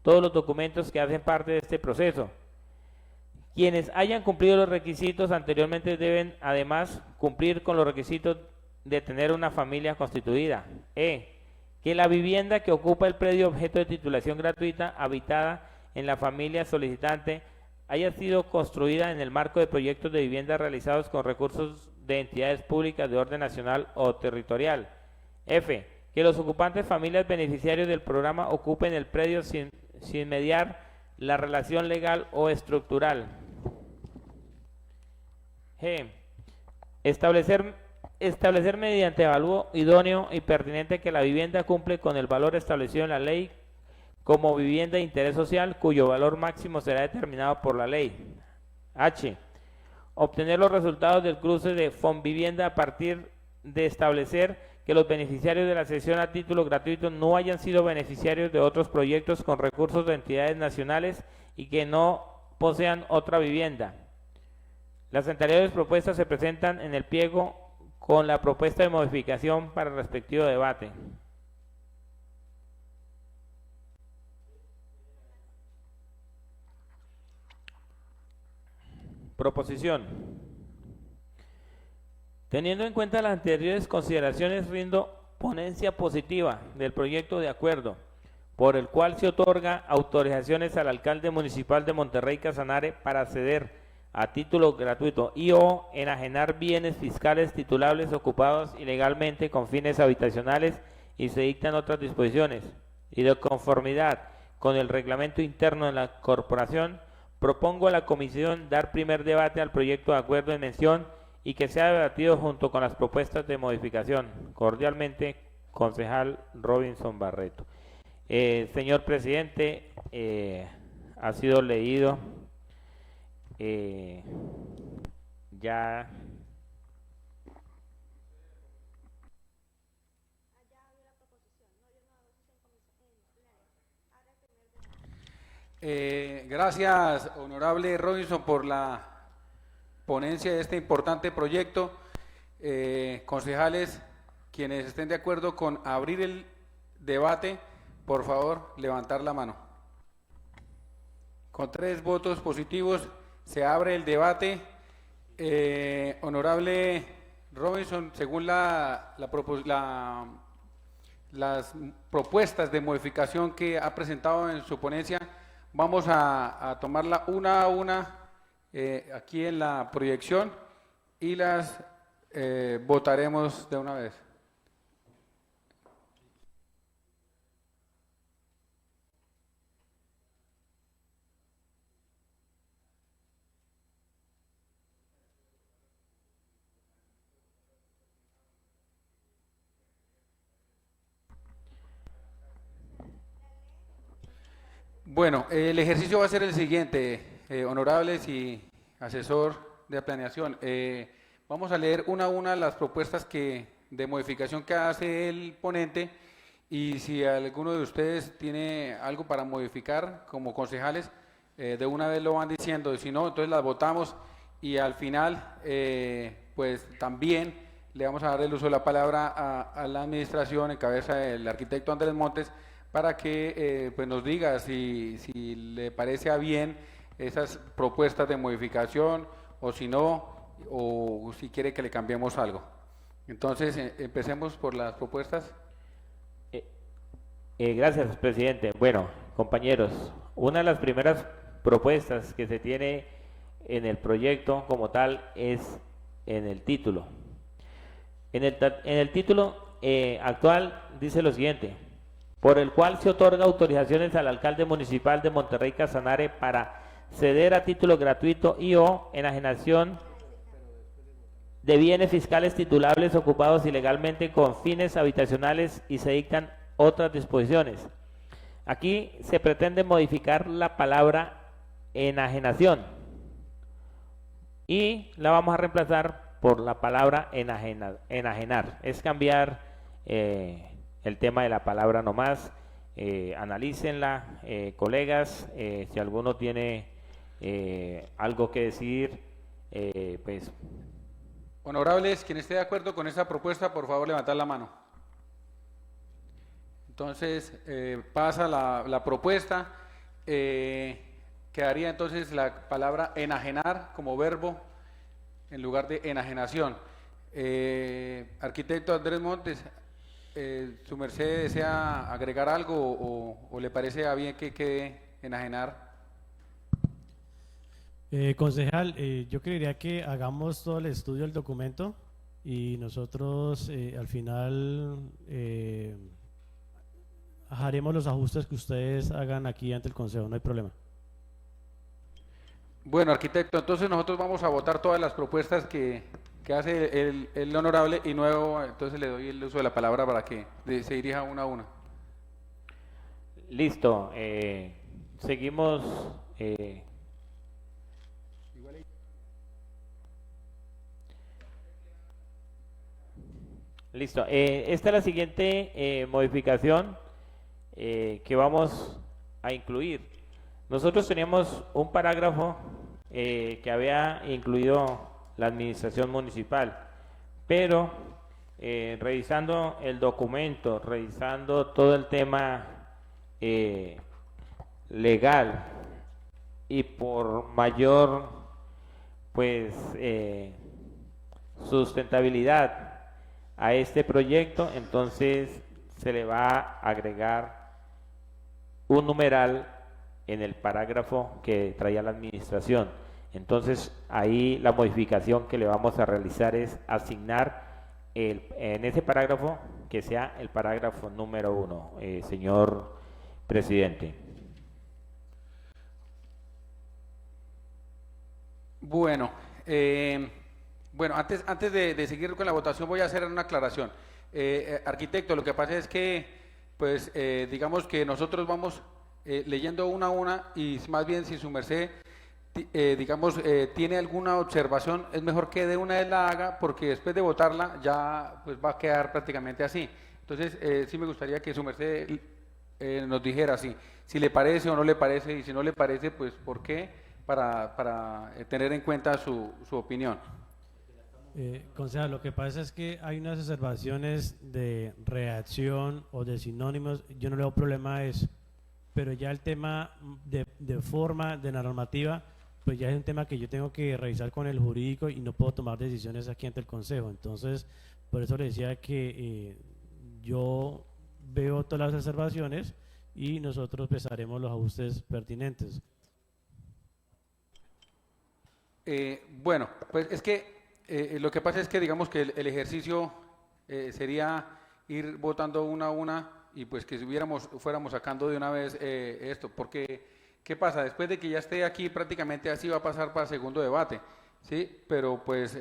Speaker 2: todos los documentos que hacen parte de este proceso. Quienes hayan cumplido los requisitos anteriormente deben además cumplir con los requisitos de tener una familia constituida. Que la vivienda que ocupa el predio objeto de titulación gratuita habitada en la familia solicitante haya sido construida en el marco de proyectos de vivienda realizados con recursos de entidades públicas de orden nacional o territorial. F. Que los ocupantes familias beneficiarios del programa ocupen el predio sin mediar la relación legal o estructural. G. Establecer mediante avalúo idóneo y pertinente que la vivienda cumple con el valor establecido en la ley como vivienda de interés social, cuyo valor máximo será determinado por la ley. H. Obtener los resultados del cruce de Fonvivienda a partir de establecer que los beneficiarios de la cesión a título gratuito no hayan sido beneficiarios de otros proyectos con recursos de entidades nacionales y que no posean otra vivienda. Las anteriores propuestas se presentan en el pliego con la propuesta de modificación para el respectivo debate. Proposición. Teniendo en cuenta las anteriores consideraciones, rindo ponencia positiva del proyecto de acuerdo por el cual se otorga autorizaciones al alcalde municipal de Monterrey Casanare para ceder a título gratuito y o enajenar bienes fiscales titulables ocupados ilegalmente con fines habitacionales y se dictan otras disposiciones. Y de conformidad con el reglamento interno de la corporación, propongo a la comisión dar primer debate al proyecto de acuerdo en mención y que sea debatido junto con las propuestas de modificación. Cordialmente, concejal Robinson Barreto. Señor presidente, ha sido leído ya.
Speaker 1: Gracias, honorable Robinson, por la ponencia de este importante proyecto. Concejales, quienes estén de acuerdo con abrir el debate, por favor, levantar la mano. Con 3 votos positivos, se abre el debate. Honorable Robinson, según las propuestas de modificación que ha presentado en su ponencia, vamos a tomarla una a una aquí en la proyección y las votaremos de una vez. Bueno, el ejercicio va a ser el siguiente, honorables y asesor de planeación. Vamos a leer una a una las propuestas de modificación que hace el ponente y si alguno de ustedes tiene algo para modificar como concejales, de una vez lo van diciendo, y si no, entonces las votamos y al final, pues también le vamos a dar el uso de la palabra a la administración en cabeza del arquitecto Andrés Montes, para que pues nos diga si le parece a bien esas propuestas de modificación o si no, o si quiere que le cambiemos algo. Entonces, empecemos por las propuestas.
Speaker 2: Gracias, presidente. Bueno, compañeros, una de las primeras propuestas que se tiene en el proyecto como tal es en el título. En el título actual dice lo siguiente: por el cual se otorga autorizaciones al alcalde municipal de Monterrey Casanare para ceder a título gratuito y o enajenación de bienes fiscales titulables ocupados ilegalmente con fines habitacionales y se dictan otras disposiciones. Aquí se pretende modificar la palabra enajenación y la vamos a reemplazar por la palabra enajenar. Es cambiar el tema de la palabra nomás. Analícenla, colegas, si alguno tiene algo que decir, pues.
Speaker 1: Honorables, quien esté de acuerdo con esa propuesta, por favor levantar la mano. Entonces, pasa la propuesta, quedaría entonces la palabra enajenar como verbo en lugar de enajenación. Arquitecto Andrés Montes, ¿su merced desea agregar algo o le parece a bien que quede enajenar?
Speaker 3: Concejal, yo creería que hagamos todo el estudio del documento y nosotros al final haremos los ajustes que ustedes hagan aquí ante el Consejo, no hay problema.
Speaker 1: Bueno, arquitecto, entonces nosotros vamos a votar todas las propuestas que hace el honorable y luego entonces le doy el uso de la palabra para que se dirija una a una.
Speaker 2: Listo, seguimos. Listo, esta es la siguiente modificación que vamos a incluir. Nosotros teníamos un parágrafo que había incluido la administración municipal, pero revisando el documento, revisando todo el tema legal y por mayor pues sustentabilidad a este proyecto, entonces se le va a agregar un numeral en el parágrafo que traía la administración. Entonces ahí la modificación que le vamos a realizar es asignar en ese parágrafo que sea el parágrafo número 1, señor presidente.
Speaker 1: Bueno, antes de seguir con la votación voy a hacer una aclaración. Arquitecto, lo que pasa es que, pues, digamos que nosotros vamos leyendo una a una y más bien si su merced, tiene alguna observación, es mejor que de una vez la haga porque después de votarla ya pues va a quedar prácticamente así. Entonces, sí me gustaría que su merced nos dijera si le parece o no le parece y si no le parece, pues, ¿por qué? Para tener en cuenta su opinión.
Speaker 3: Concejal, lo que pasa es que hay unas observaciones de reacción o de sinónimos, yo no le veo problema a eso, pero ya el tema de forma de la normativa, pues ya es un tema que yo tengo que revisar con el jurídico y no puedo tomar decisiones aquí ante el Consejo. Entonces, por eso le decía que yo veo todas las observaciones y nosotros pues haremos los ajustes pertinentes.
Speaker 1: Bueno, pues es que lo que pasa es que digamos que el ejercicio sería ir votando una a una y pues que fuéramos sacando de una vez esto, porque ¿qué pasa? Después de que ya esté aquí prácticamente así va a pasar para segundo debate, ¿sí? Pero pues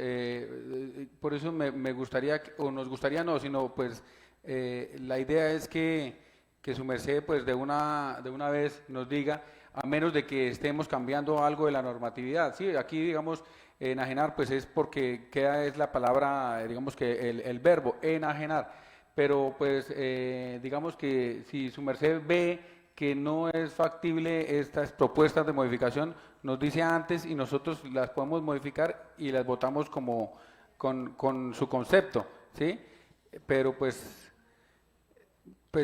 Speaker 1: por eso me gustaría, o nos gustaría no, sino pues la idea es que su merced pues de una vez nos diga, a menos de que estemos cambiando algo de la normatividad. Sí, aquí digamos enajenar pues es porque es la palabra, digamos que el verbo enajenar, pero pues digamos que si su merced ve que no es factible estas propuestas de modificación, nos dice antes y nosotros las podemos modificar y las votamos como con su concepto, ¿sí? Pero pues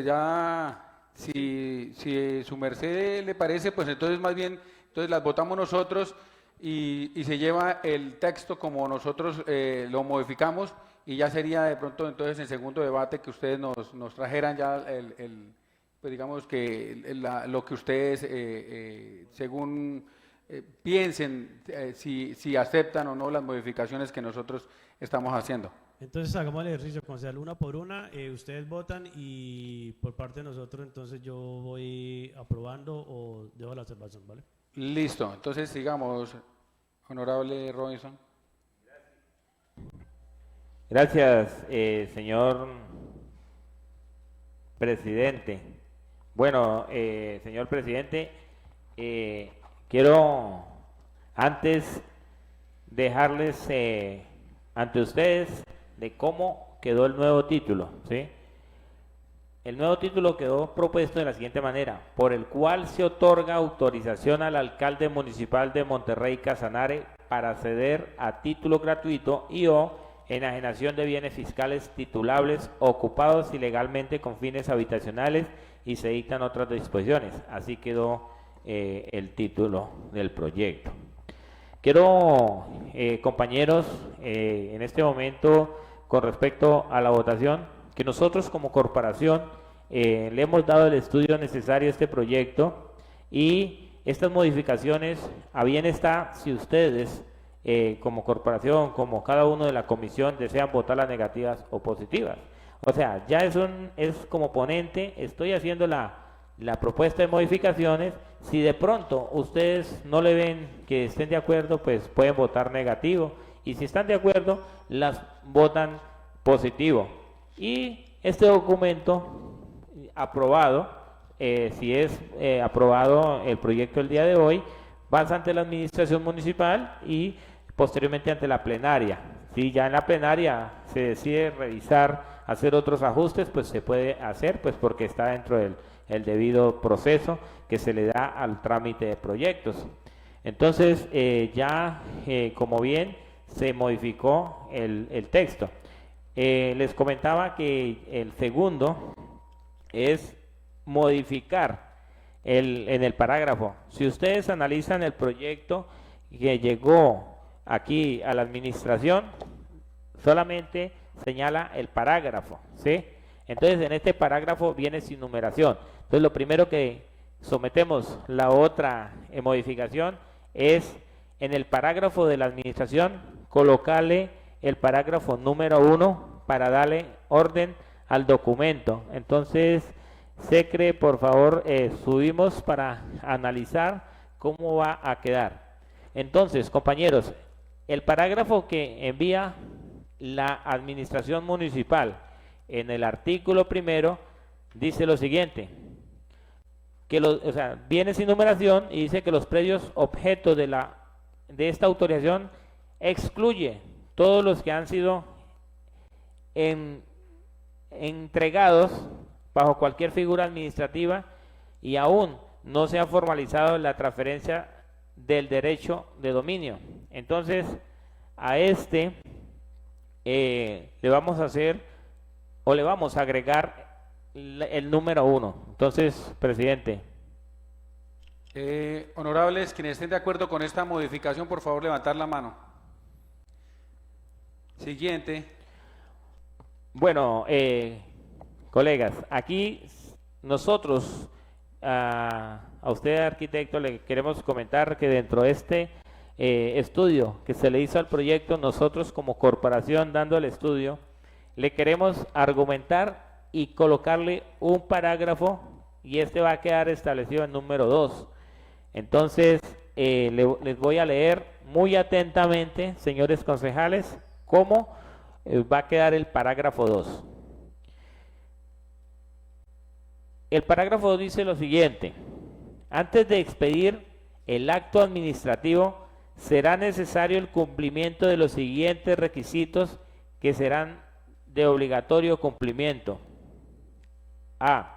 Speaker 1: ya... Si su merced le parece, pues entonces más bien, entonces las votamos nosotros y se lleva el texto como nosotros lo modificamos y ya sería de pronto entonces en segundo debate que ustedes nos trajeran ya pues digamos que lo que ustedes según piensen si aceptan o no las modificaciones que nosotros estamos haciendo.
Speaker 3: Entonces hagamos el ejercicio, concejal, una por una, ustedes votan y por parte de nosotros entonces yo voy aprobando o dejo la observación, ¿vale?
Speaker 1: Listo, entonces sigamos, honorable Robinson.
Speaker 2: Gracias, señor presidente. Bueno, señor presidente, quiero antes dejarles ante ustedes de cómo quedó el nuevo título, ¿sí? El nuevo título quedó propuesto de la siguiente manera: por el cual se otorga autorización al alcalde municipal de Monterrey Casanare para ceder a título gratuito y o enajenación de bienes fiscales titulables ocupados ilegalmente con fines habitacionales y se dictan otras disposiciones. Así quedó el título del proyecto. Quiero, compañeros, en este momento, con respecto a la votación, que nosotros como corporación le hemos dado el estudio necesario a este proyecto y estas modificaciones, a bien está si ustedes como corporación, como cada uno de la comisión, desean votar las negativas o positivas. O sea, ya es como ponente, estoy haciendo la propuesta de modificaciones. Si de pronto ustedes no le ven que estén de acuerdo, pues pueden votar negativo, y si están de acuerdo, las votan positivo. Y este documento aprobado, si es aprobado el proyecto el día de hoy, pasa ante la administración municipal y posteriormente ante la plenaria. Si ya en la plenaria se decide revisar, hacer otros ajustes, pues se puede hacer, pues porque está dentro del debido proceso que se le da al trámite de proyectos. Entonces, como bien se modificó el texto. Les comentaba que el segundo es modificar en el parágrafo. Si ustedes analizan el proyecto que llegó aquí a la administración, solamente señala el parágrafo, ¿sí? Entonces, en este parágrafo viene sin numeración. Entonces, lo primero que sometemos la otra modificación es en el parágrafo de la administración colocarle el parágrafo número 1 para darle orden al documento. Entonces, Secre, por favor, subimos para analizar cómo va a quedar. Entonces, compañeros, el parágrafo que envía la administración municipal en el artículo primero dice lo siguiente, que viene sin numeración y dice que los predios objeto de esta autorización excluye todos los que han sido entregados bajo cualquier figura administrativa y aún no se ha formalizado la transferencia del derecho de dominio. Entonces, a le vamos a hacer o le vamos a agregar el número 1. Entonces, presidente.
Speaker 1: Honorables, quienes estén de acuerdo con esta modificación, por favor, levantar la mano. Siguiente.
Speaker 2: Bueno, colegas, aquí nosotros, a usted, arquitecto, le queremos comentar que dentro de este estudio que se le hizo al proyecto, nosotros como corporación, dando el estudio, le queremos argumentar y colocarle un parágrafo y este va a quedar establecido en número 2. Entonces, les voy a leer muy atentamente, señores concejales, cómo va a quedar el parágrafo 2. El parágrafo 2 dice lo siguiente: antes de expedir el acto administrativo, será necesario el cumplimiento de los siguientes requisitos que serán de obligatorio cumplimiento. A.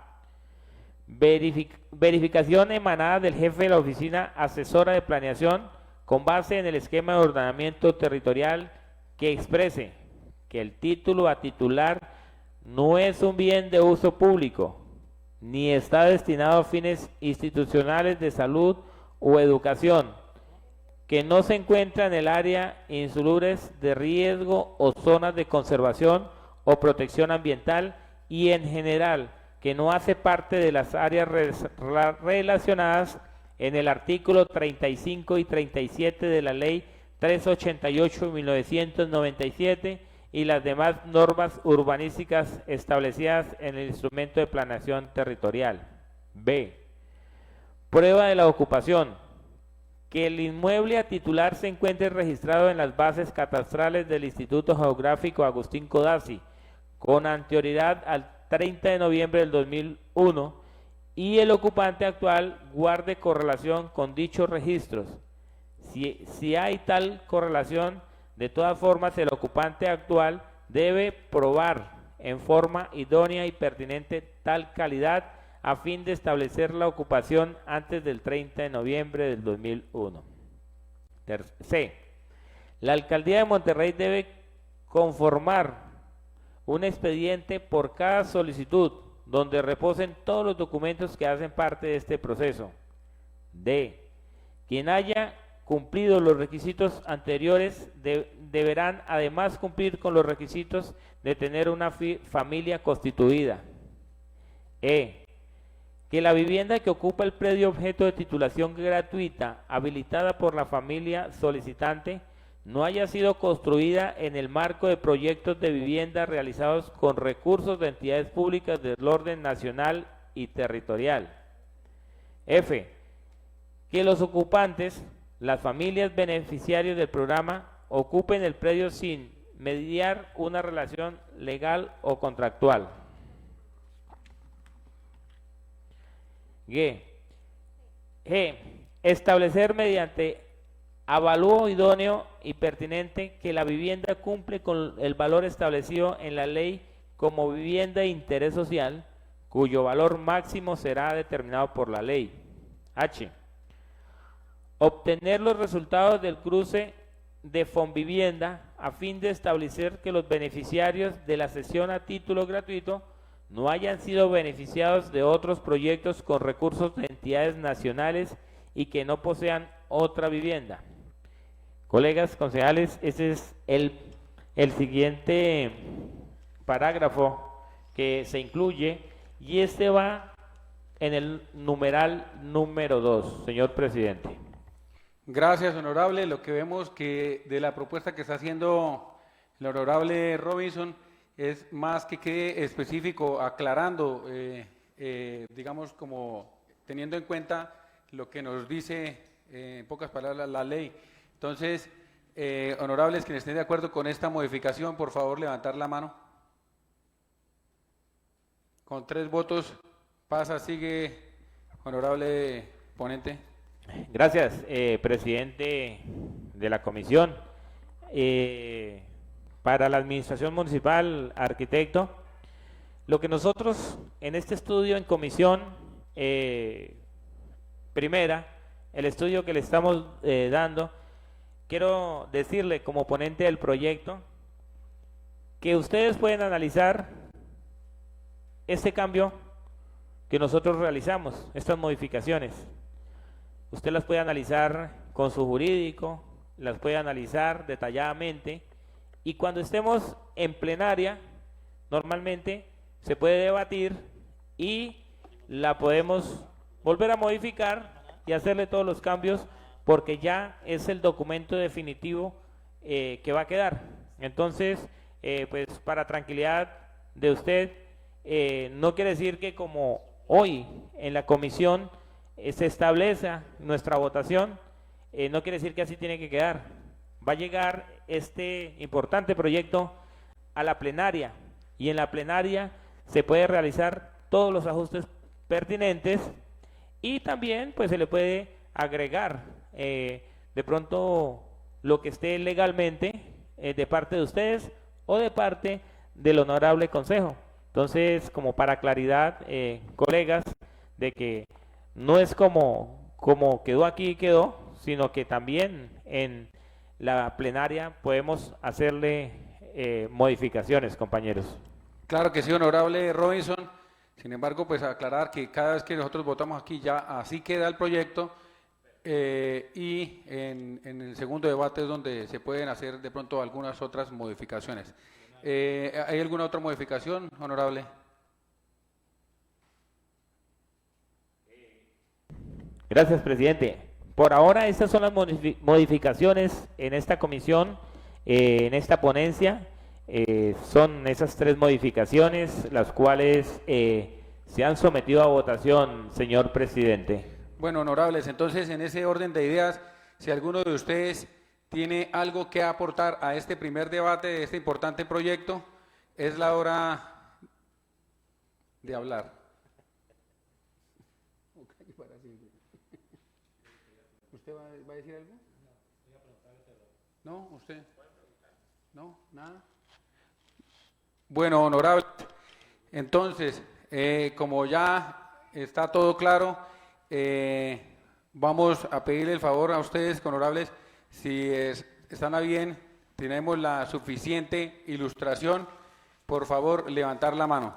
Speaker 2: Verificación emanada del jefe de la Oficina Asesora de Planeación con base en el esquema de ordenamiento territorial que exprese que el título a titular no es un bien de uso público, ni está destinado a fines institucionales de salud o educación, que no se encuentra en el área insalubres de riesgo o zonas de conservación o protección ambiental y en general que no hace parte de las áreas relacionadas en el artículo 35 y 37 de la Ley 388 de 1997 y las demás normas urbanísticas establecidas en el instrumento de planeación territorial. B. Prueba de la ocupación. Que el inmueble a titular se encuentre registrado en las bases catastrales del Instituto Geográfico Agustín Codazzi con anterioridad al 30 de noviembre del 2001 y el ocupante actual guarde correlación con dichos registros. Si hay tal correlación, de todas formas el ocupante actual debe probar en forma idónea y pertinente tal calidad a fin de establecer la ocupación antes del 30 de noviembre del 2001. C. La Alcaldía de Monterrey debe conformar un expediente por cada solicitud donde reposen todos los documentos que hacen parte de este proceso. D. Quien haya cumplido los requisitos anteriores deberán además cumplir con los requisitos de tener una familia constituida. E. Que la vivienda que ocupa el predio objeto de titulación gratuita habilitada por la familia solicitante no haya sido construida en el marco de proyectos de vivienda realizados con recursos de entidades públicas del orden nacional y territorial. F. Que los ocupantes, las familias beneficiarios del programa, ocupen el predio sin mediar una relación legal o contractual. G. Establecer mediante avalúo idóneo y pertinente que la vivienda cumple con el valor establecido en la ley como vivienda de interés social, cuyo valor máximo será determinado por la ley. H. Obtener los resultados del cruce de Fonvivienda a fin de establecer que los beneficiarios de la cesión a título gratuito no hayan sido beneficiados de otros proyectos con recursos de entidades nacionales y que no posean otra vivienda. Colegas concejales, ese es el siguiente parágrafo que se incluye y este va en el numeral número 2, señor presidente.
Speaker 1: Gracias, honorable. Lo que vemos que de la propuesta que está haciendo el honorable Robinson es más que quede específico, aclarando, digamos, como teniendo en cuenta lo que nos dice, en pocas palabras, la ley. Entonces, honorables, quienes estén de acuerdo con esta modificación, por favor, levantar la mano. Con 3 votos, pasa, sigue, honorable ponente.
Speaker 2: Gracias, presidente de la comisión. Para la administración municipal, arquitecto, lo que nosotros en este estudio en comisión, primera, el estudio que le estamos dando, quiero decirle como ponente del proyecto que ustedes pueden analizar este cambio que nosotros realizamos, estas modificaciones. Usted las puede analizar con su jurídico, las puede analizar detalladamente y cuando estemos en plenaria, normalmente se puede debatir y la podemos volver a modificar y hacerle todos los cambios porque ya es el documento definitivo que va a quedar. Entonces, pues para tranquilidad de usted, no quiere decir que como hoy en la comisión se establece nuestra votación, no quiere decir que así tiene que quedar. Va a llegar este importante proyecto a la plenaria y en la plenaria se puede realizar todos los ajustes pertinentes y también pues se le puede agregar de pronto lo que esté legalmente de parte de ustedes o de parte del honorable consejo. Entonces, como para claridad, colegas, de que no es como quedó aquí quedó, sino que también en la plenaria podemos hacerle modificaciones, compañeros.
Speaker 1: Claro que sí, honorable Robinson. Sin embargo, pues aclarar que cada vez que nosotros votamos aquí ya así queda el proyecto y en el segundo debate es donde se pueden hacer de pronto algunas otras modificaciones. ¿Hay alguna otra modificación, honorable?
Speaker 2: Gracias, presidente. Por ahora estas son las modificaciones en esta comisión, en esta ponencia. Son esas 3 modificaciones las cuales se han sometido a votación, señor presidente.
Speaker 1: Bueno, honorables, entonces en ese orden de ideas, si alguno de ustedes tiene algo que aportar a este primer debate de este importante proyecto, es la hora de hablar. ¿Usted va a decir algo? ¿No? ¿Usted? ¿No? ¿Nada? Bueno, honorable, entonces, como ya está todo claro, vamos a pedirle el favor a ustedes, honorables, si están a bien, tenemos la suficiente ilustración, por favor, levantar la mano.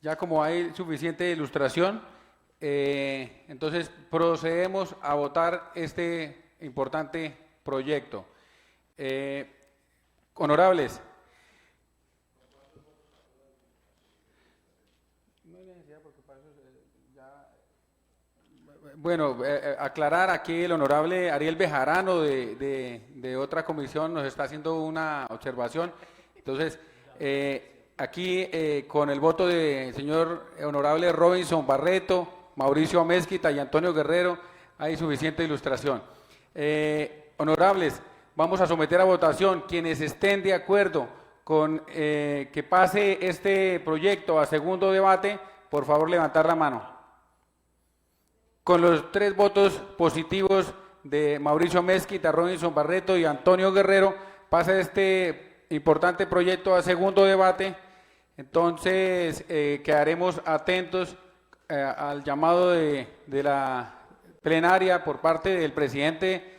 Speaker 1: Ya como hay suficiente ilustración, entonces procedemos a votar este importante proyecto. Honorables. Bueno, aclarar aquí el honorable Ariel Bejarano de otra comisión nos está haciendo una observación. Entonces, aquí con el voto del señor honorable Robinson Barreto, Mauricio Mezquita y Antonio Guerrero, hay suficiente ilustración. Honorables, vamos a someter a votación. Quienes estén de acuerdo con que pase este proyecto a segundo debate, por favor levantar la mano. Con los 3 votos positivos de Mauricio Mezquita, Robinson Barreto y Antonio Guerrero, pasa este importante proyecto a segundo debate. Entonces, quedaremos atentos al llamado de la plenaria por parte del presidente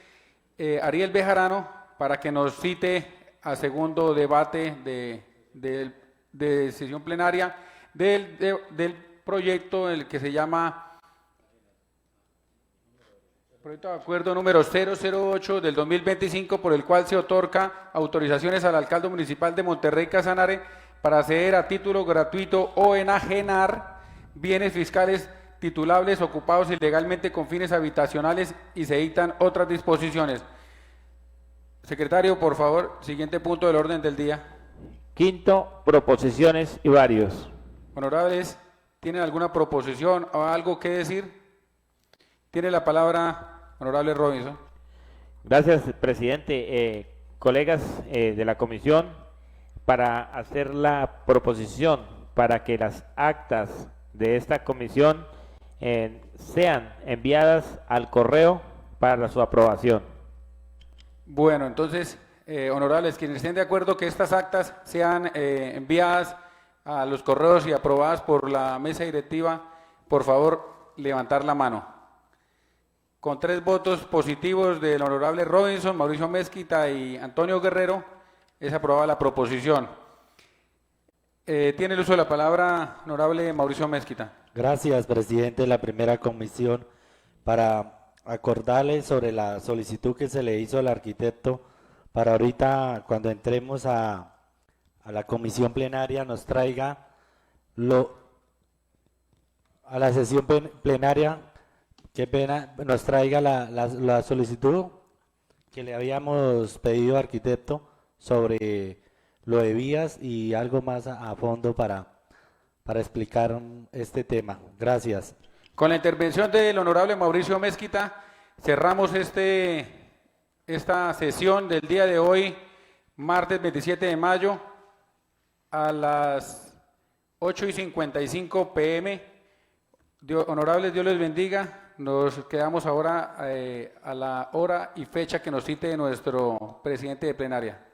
Speaker 1: Ariel Bejarano para que nos cite a segundo debate de sesión plenaria del proyecto, el que se llama Proyecto de acuerdo número 008 del 2025 por el cual se otorga autorizaciones al alcalde municipal de Monterrey Casanare para ceder a título gratuito o enajenar bienes fiscales titulables ocupados ilegalmente con fines habitacionales y se dictan otras disposiciones. Secretario, por favor, siguiente punto del orden del día.
Speaker 2: Quinto, proposiciones y varios.
Speaker 1: Honorables, ¿tienen alguna proposición o algo que decir? Tiene la palabra, honorable Robinson.
Speaker 2: Gracias, presidente. Colegas de la comisión, para hacer la proposición para que las actas de esta comisión sean enviadas al correo para su aprobación.
Speaker 1: Bueno, entonces, honorables, quienes estén de acuerdo que estas actas sean enviadas a los correos y aprobadas por la mesa directiva, por favor, levantar la mano. Con 3 votos positivos del honorable Robinson, Mauricio Mezquita y Antonio Guerrero, es aprobada la proposición. Tiene el uso de la palabra, honorable Mauricio Mezquita.
Speaker 4: Gracias, presidente de la primera comisión, para acordarle sobre la solicitud que se le hizo al arquitecto para ahorita, cuando entremos a la comisión plenaria, nos traiga a la sesión plenaria, qué pena, nos traiga la solicitud que le habíamos pedido al arquitecto sobre lo de vías y algo más a fondo para explicar este tema. Gracias.
Speaker 1: Con la intervención del honorable Mauricio Mezquita, cerramos esta sesión del día de hoy, martes 27 de mayo, a las 8:55 p.m. Honorables, Dios les bendiga. Nos quedamos ahora a la hora y fecha que nos cite nuestro presidente de plenaria.